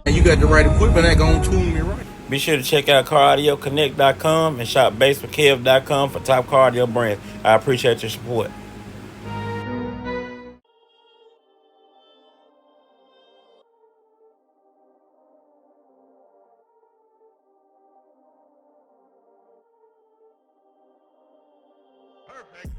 And you got the right equipment that gonna tune me right. Be sure to check out CarAudioConnect.com and shop BASSWITHKEV.com for top car audio brands. I appreciate your support. Perfect.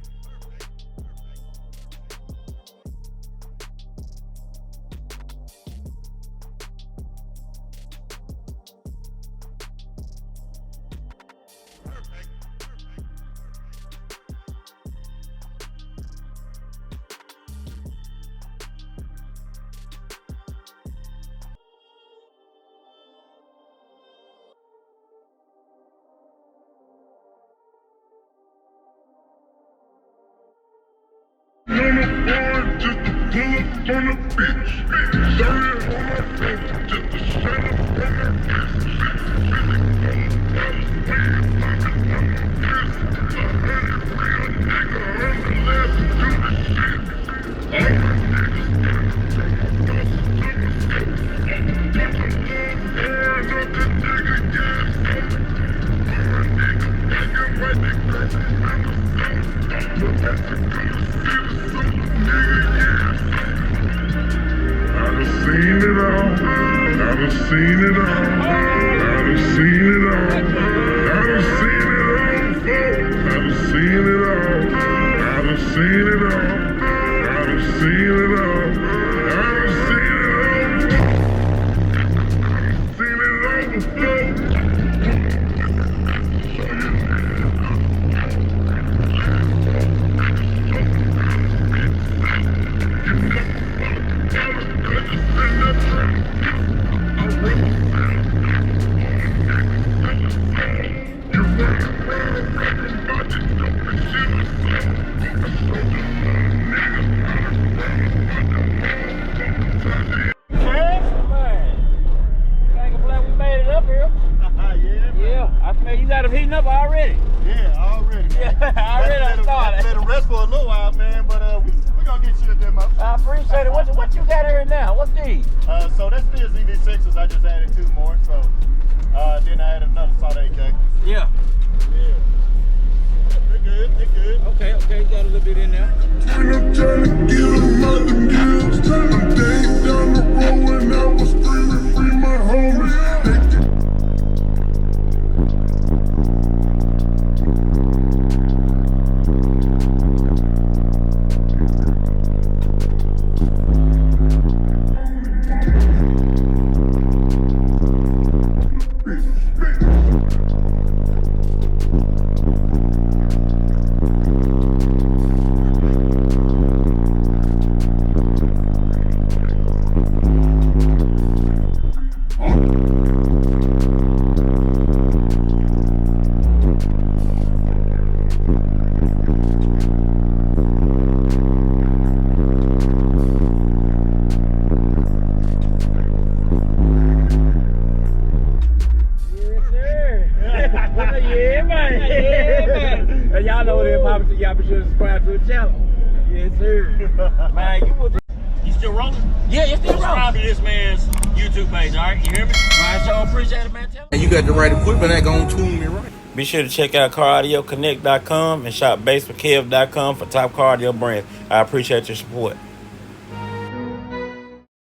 On the board just to pull up on the bitch. Sorry on my phone just to shut up on my wrist. Real nigga on the left do the shit. All my niggas got the love of the nigga gas. All my niggas thinking what they seen it all, I done seen it all, I done seen it all, I done seen it all, I done seen it all, I done seen it all, I done seen it all, I done seen it all before. Heating up already. Yeah, already. Man. Yeah, already started. Better rest for a little while, man. But we gonna get you a demo. I appreciate it. What you got here now? What's these? So that's still ZV6s. I just added 2 more. So then I added another Salt AK. Yeah. They're good. They're good. Okay. You got a little bit in there. When I'm trying to get them out the gills, I'm days down the road when I was screaming, free my homies. Y'all know that, Poppa. Y'all be sure to subscribe to the channel. Yes, sir. Man, You still rolling? Yeah, you still Subscribe to this man's YouTube page, all right? You hear me? I sure appreciate it, man. And you got the right equipment that gonna tune me right. Be sure to check out CarAudioConnect.com and shop BASSWITHKEV.com for top car audio brands. I appreciate your support.